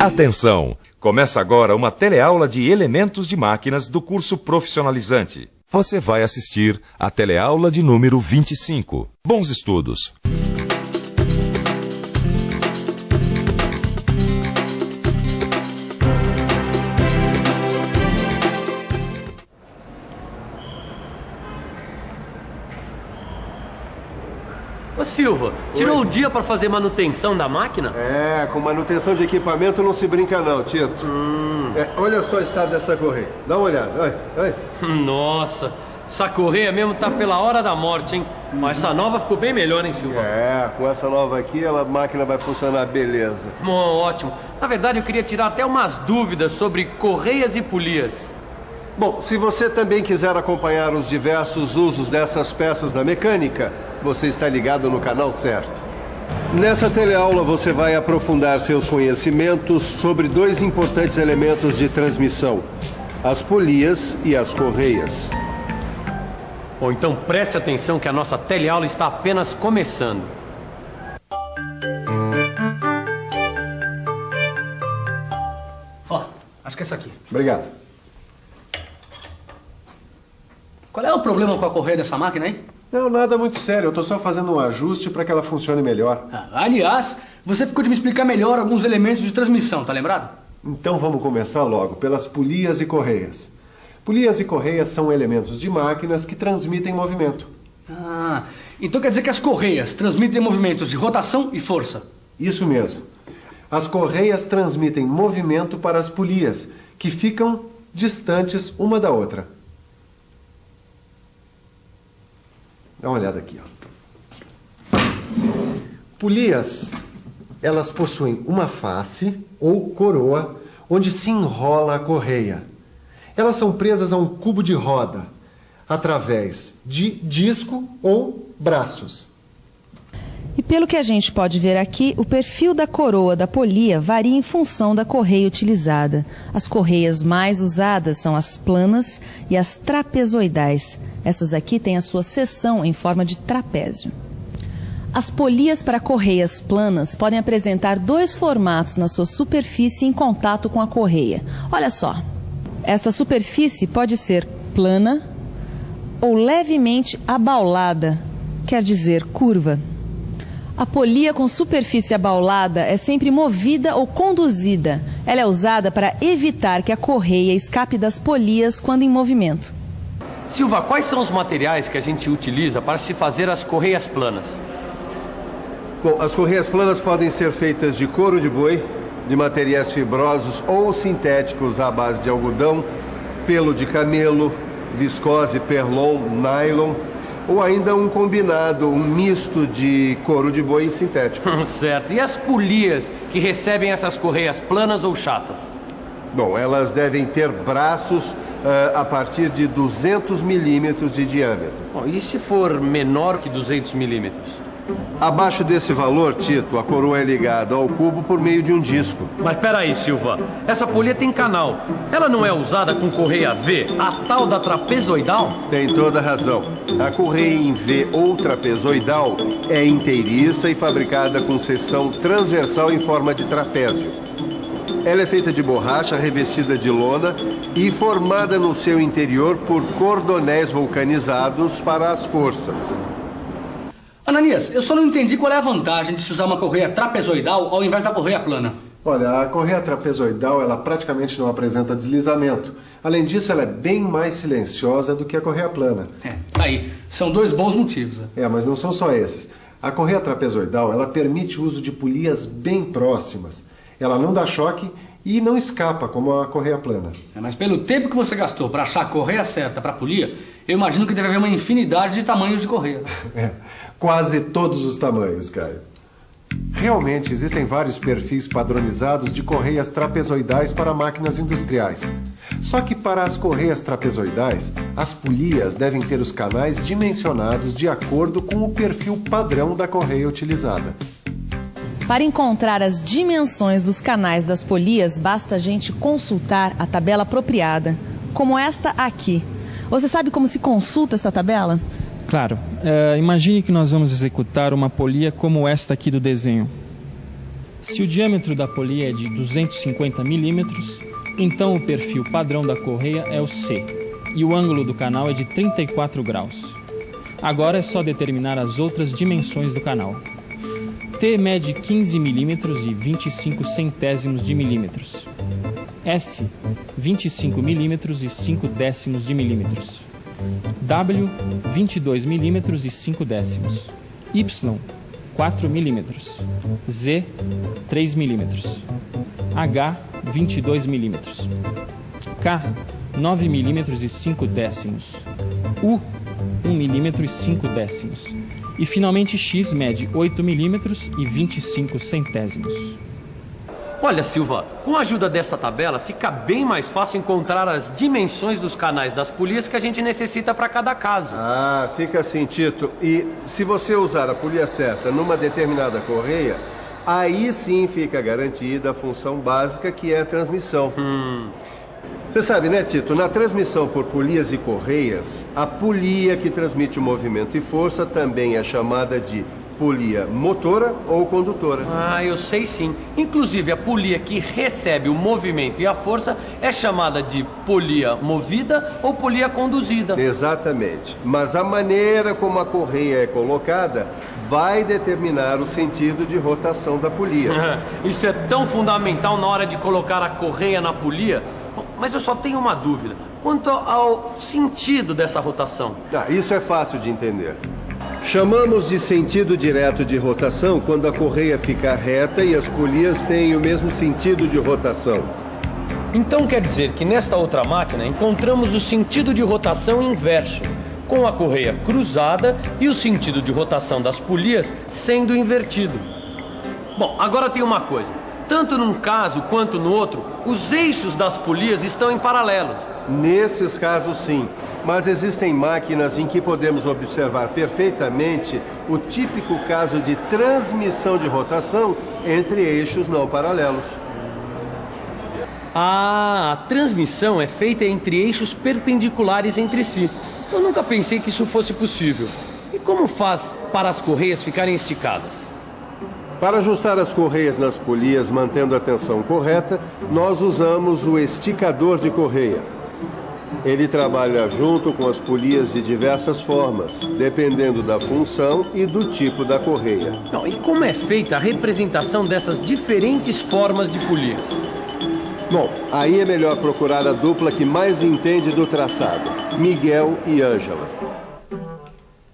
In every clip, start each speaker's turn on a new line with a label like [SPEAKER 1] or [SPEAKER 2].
[SPEAKER 1] Atenção! Começa agora uma teleaula de elementos de máquinas do curso profissionalizante. Você vai assistir a teleaula de número 25. Bons estudos!
[SPEAKER 2] Ô Silva, tirou o dia para fazer manutenção da máquina?
[SPEAKER 3] É, com manutenção de equipamento não se brinca não, Tito. Olha só o estado dessa correia. Dá uma olhada, olha.
[SPEAKER 2] Nossa, essa correia mesmo tá pela hora da morte, hein? Mas essa nova ficou bem melhor, hein, Silva?
[SPEAKER 3] É, com essa nova aqui, a máquina vai funcionar beleza.
[SPEAKER 2] Bom, ótimo. Na verdade, eu queria tirar até umas dúvidas sobre correias e polias.
[SPEAKER 3] Bom, se você também quiser acompanhar os diversos usos dessas peças na mecânica, você está ligado no canal certo. Nessa teleaula você vai aprofundar seus conhecimentos sobre dois importantes elementos de transmissão: as polias e as correias.
[SPEAKER 2] Bom, então preste atenção que a nossa teleaula está apenas começando.
[SPEAKER 4] Ó, acho que é essa aqui.
[SPEAKER 3] Obrigado.
[SPEAKER 4] Qual é o problema com a correia dessa máquina aí?
[SPEAKER 3] Não, nada muito sério. Eu estou só fazendo um ajuste para que ela funcione melhor.
[SPEAKER 4] Aliás, você ficou de me explicar melhor alguns elementos de transmissão, tá lembrado?
[SPEAKER 3] Então vamos começar logo pelas polias e correias. Polias e correias são elementos de máquinas que transmitem movimento.
[SPEAKER 4] Ah, então quer dizer que as correias transmitem movimentos de rotação e força.
[SPEAKER 3] Isso mesmo. As correias transmitem movimento para as polias, que ficam distantes uma da outra. Dá uma olhada aqui, ó. Polias, elas possuem uma face ou coroa onde se enrola a correia. Elas são presas a um cubo de roda através de disco ou braços.
[SPEAKER 5] E pelo que a gente pode ver aqui, o perfil da coroa da polia varia em função da correia utilizada. As correias mais usadas são as planas e as trapezoidais. Essas aqui têm a sua seção em forma de trapézio. As polias para correias planas podem apresentar dois formatos na sua superfície em contato com a correia. Olha só, esta superfície pode ser plana ou levemente abaulada, quer dizer, curva. A polia com superfície abaulada é sempre movida ou conduzida. Ela é usada para evitar que a correia escape das polias quando em movimento.
[SPEAKER 2] Silva, quais são os materiais que a gente utiliza para se fazer as correias planas?
[SPEAKER 3] Bom, as correias planas podem ser feitas de couro de boi, de materiais fibrosos ou sintéticos à base de algodão, pelo de camelo, viscose, perlon, nylon, ou ainda um combinado, um misto de couro de boi e sintético.
[SPEAKER 2] Certo. E as polias que recebem essas correias planas ou chatas?
[SPEAKER 3] Bom, elas devem ter braços a partir de 200 milímetros de diâmetro.
[SPEAKER 2] Bom, e se for menor que 200 milímetros?
[SPEAKER 3] Abaixo desse valor, Tito, a coroa é ligada ao cubo por meio de um disco.
[SPEAKER 2] Mas peraí, Silva, essa polia tem canal. Ela não é usada com correia V, a tal da trapezoidal?
[SPEAKER 3] Tem toda a razão. A correia em V ou trapezoidal é inteiriça e fabricada com seção transversal em forma de trapézio. Ela é feita de borracha revestida de lona e formada no seu interior por cordonéis vulcanizados para as forças.
[SPEAKER 4] Ananias, eu só não entendi qual é a vantagem de se usar uma correia trapezoidal ao invés da correia plana.
[SPEAKER 3] Olha, a correia trapezoidal, ela praticamente não apresenta deslizamento. Além disso, ela é bem mais silenciosa do que a correia plana.
[SPEAKER 4] Tá aí. São dois bons motivos.
[SPEAKER 3] Mas não são só esses. A correia trapezoidal, ela permite o uso de polias bem próximas. Ela não dá choque e não escapa como a correia plana.
[SPEAKER 4] Mas pelo tempo que você gastou para achar a correia certa para polia, eu imagino que deve haver uma infinidade de tamanhos de correia.
[SPEAKER 3] Quase todos os tamanhos, Caio. Realmente existem vários perfis padronizados de correias trapezoidais para máquinas industriais. Só que para as correias trapezoidais, as polias devem ter os canais dimensionados de acordo com o perfil padrão da correia utilizada.
[SPEAKER 5] Para encontrar as dimensões dos canais das polias, basta a gente consultar a tabela apropriada, como esta aqui. Você sabe como se consulta essa tabela?
[SPEAKER 6] Claro. Imagine que nós vamos executar uma polia como esta aqui do desenho. Se o diâmetro da polia é de 250 milímetros, então o perfil padrão da correia é o C, e o ângulo do canal é de 34 graus. Agora é só determinar as outras dimensões do canal. T mede 15 milímetros e 25 centésimos de milímetros. S, 25 milímetros e 5 décimos de milímetros. W, 22 milímetros e 5 décimos. Y, 4 milímetros. Z, 3 milímetros. H, 22 milímetros. K, 9 milímetros e 5 décimos. U, 1 milímetro e 5 décimos. E finalmente X mede 8 milímetros e 25 centésimos.
[SPEAKER 2] Olha, Silva, com a ajuda dessa tabela, fica bem mais fácil encontrar as dimensões dos canais das polias que a gente necessita para cada caso.
[SPEAKER 3] Ah, fica assim, Tito. E se você usar a polia certa numa determinada correia, aí sim fica garantida a função básica que é a transmissão. Você sabe, né, Tito? Na transmissão por polias e correias, a polia que transmite o movimento e força também é chamada de polia motora ou condutora.
[SPEAKER 2] Ah, eu sei sim. Inclusive, a polia que recebe o movimento e a força é chamada de polia movida ou polia conduzida.
[SPEAKER 3] Exatamente. Mas a maneira como a correia é colocada vai determinar o sentido de rotação da polia.
[SPEAKER 2] Isso é tão fundamental na hora de colocar a correia na polia. Mas eu só tenho uma dúvida. Quanto ao sentido dessa rotação.
[SPEAKER 3] Isso é fácil de entender. Chamamos de sentido direto de rotação quando a correia fica reta e as polias têm o mesmo sentido de rotação.
[SPEAKER 2] Então quer dizer que nesta outra máquina encontramos o sentido de rotação inverso, com a correia cruzada e o sentido de rotação das polias sendo invertido. Bom, agora tem uma coisa. Tanto num caso quanto no outro, os eixos das polias estão em paralelos.
[SPEAKER 3] Nesses casos, sim. Mas existem máquinas em que podemos observar perfeitamente o típico caso de transmissão de rotação entre eixos não paralelos.
[SPEAKER 2] Ah, a transmissão é feita entre eixos perpendiculares entre si. Eu nunca pensei que isso fosse possível. E como faz para as correias ficarem esticadas?
[SPEAKER 3] Para ajustar as correias nas polias mantendo a tensão correta, nós usamos o esticador de correia. Ele trabalha junto com as polias de diversas formas, dependendo da função e do tipo da correia.
[SPEAKER 2] E como é feita a representação dessas diferentes formas de polias?
[SPEAKER 3] Bom, aí é melhor procurar a dupla que mais entende do traçado, Miguel e Ângela.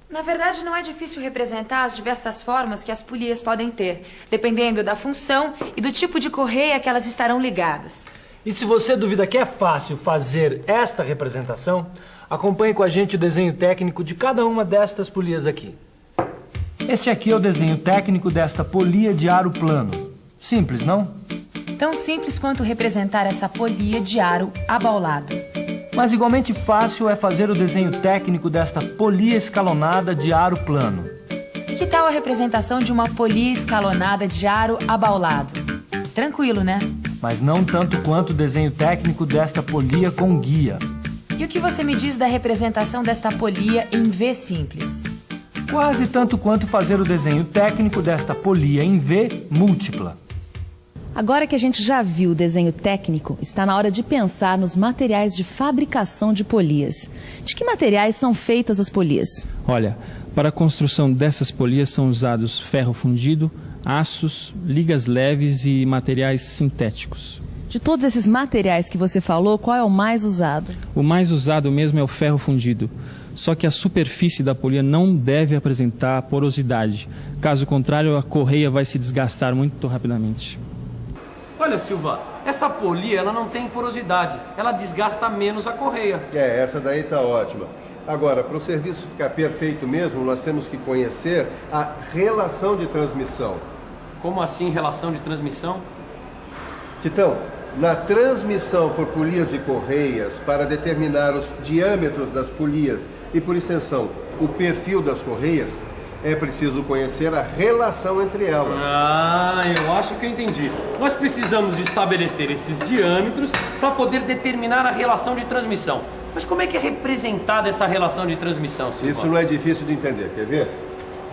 [SPEAKER 7] Na verdade, não é difícil representar as diversas formas que as polias podem ter, dependendo da função e do tipo de correia que elas estarão ligadas.
[SPEAKER 8] E se você duvida que é fácil fazer esta representação, acompanhe com a gente o desenho técnico de cada uma destas polias aqui. Este aqui é o desenho técnico desta polia de aro plano. Simples, não?
[SPEAKER 7] Tão simples quanto representar essa polia de aro abaulado.
[SPEAKER 8] Mas igualmente fácil é fazer o desenho técnico desta polia escalonada de aro plano.
[SPEAKER 7] Que tal a representação de uma polia escalonada de aro abaulado? Tranquilo, né?
[SPEAKER 8] Mas não tanto quanto o desenho técnico desta polia com guia.
[SPEAKER 7] E o que você me diz da representação desta polia em V simples?
[SPEAKER 8] Quase tanto quanto fazer o desenho técnico desta polia em V múltipla.
[SPEAKER 5] Agora que a gente já viu o desenho técnico, está na hora de pensar nos materiais de fabricação de polias. De que materiais são feitas as polias?
[SPEAKER 6] Olha, para a construção dessas polias são usados ferro fundido, aços, ligas leves e materiais sintéticos.
[SPEAKER 5] De todos esses materiais que você falou, qual é o mais usado?
[SPEAKER 6] O mais usado mesmo é o ferro fundido. Só que a superfície da polia não deve apresentar porosidade. Caso contrário, a correia vai se desgastar muito rapidamente.
[SPEAKER 2] Olha, Silva, essa polia ela não tem porosidade. Ela desgasta menos a correia.
[SPEAKER 3] Essa daí tá ótima. Agora, para o serviço ficar perfeito mesmo, nós temos que conhecer a relação de transmissão.
[SPEAKER 2] Como assim, relação de transmissão?
[SPEAKER 3] Titão, na transmissão por polias e correias, para determinar os diâmetros das polias e, por extensão, o perfil das correias, é preciso conhecer a relação entre elas.
[SPEAKER 2] Ah, eu acho que eu entendi. Nós precisamos estabelecer esses diâmetros para poder determinar a relação de transmissão. Mas como é que é representada essa relação de transmissão, Silva?
[SPEAKER 3] Isso não é difícil de entender, quer ver?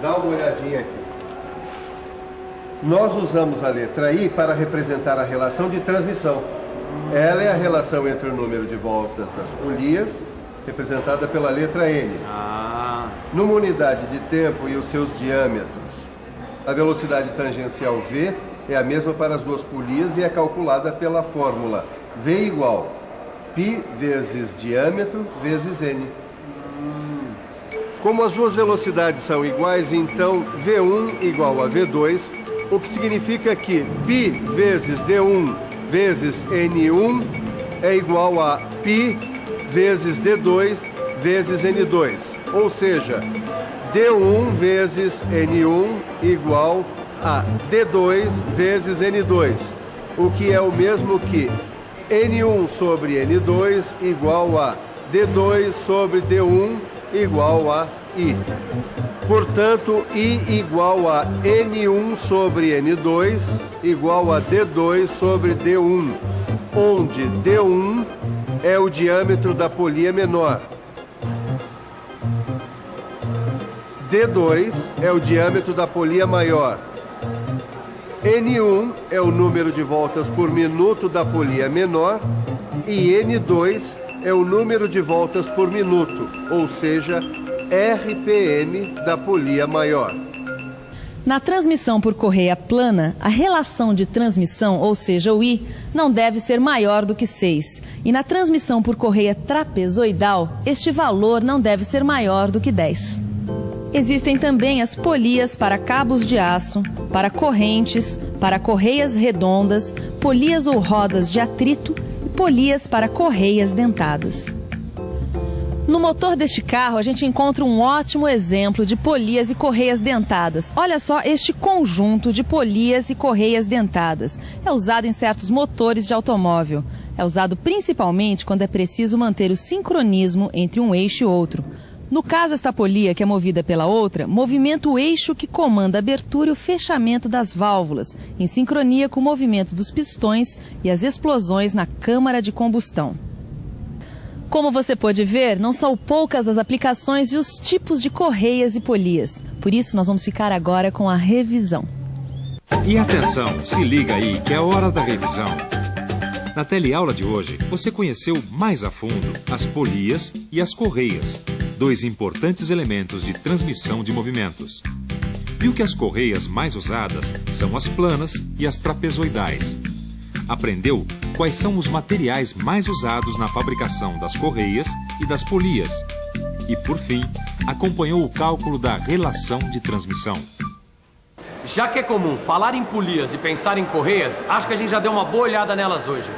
[SPEAKER 3] Dá uma olhadinha aqui. Nós usamos a letra I para representar a relação de transmissão. Ela é a relação entre o número de voltas das polias, representada pela letra N. Numa unidade de tempo e os seus diâmetros, a velocidade tangencial V é a mesma para as duas polias e é calculada pela fórmula V igual π vezes diâmetro vezes N. Como as duas velocidades são iguais, então V1 igual a V2, o que significa que π vezes D1 vezes N1 é igual a π vezes D2 vezes N2. Ou seja, D1 vezes N1 igual a D2 vezes N2, o que é o mesmo que N1 sobre N2 igual a D2 sobre D1 igual a I. Portanto, I igual a N1 sobre N2 igual a D2 sobre D1, onde D1 é o diâmetro da polia menor. D2 é o diâmetro da polia maior. N1 é o número de voltas por minuto da polia menor e N2 é o número de voltas por minuto, ou seja, RPM da polia maior.
[SPEAKER 5] Na transmissão por correia plana, a relação de transmissão, ou seja, o I, não deve ser maior do que 6. E na transmissão por correia trapezoidal, este valor não deve ser maior do que 10. Existem também as polias para cabos de aço, para correntes, para correias redondas, polias ou rodas de atrito e polias para correias dentadas. No motor deste carro, a gente encontra um ótimo exemplo de polias e correias dentadas. Olha só este conjunto de polias e correias dentadas. É usado em certos motores de automóvel. É usado principalmente quando é preciso manter o sincronismo entre um eixo e outro. No caso, esta polia, que é movida pela outra, movimenta o eixo que comanda a abertura e o fechamento das válvulas, em sincronia com o movimento dos pistões e as explosões na câmara de combustão. Como você pode ver, não são poucas as aplicações e os tipos de correias e polias. Por isso, nós vamos ficar agora com a revisão.
[SPEAKER 1] E atenção, se liga aí que é a hora da revisão. Na teleaula de hoje, você conheceu mais a fundo as polias e as correias, dois importantes elementos de transmissão de movimentos. Viu que as correias mais usadas são as planas e as trapezoidais. Aprendeu quais são os materiais mais usados na fabricação das correias e das polias. E, por fim, acompanhou o cálculo da relação de transmissão.
[SPEAKER 2] Já que é comum falar em polias e pensar em correias, acho que a gente já deu uma boa olhada nelas hoje.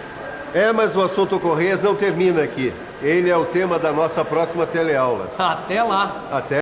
[SPEAKER 3] Mas o assunto correias não termina aqui. Ele é o tema da nossa próxima teleaula.
[SPEAKER 2] Até lá!
[SPEAKER 3] Até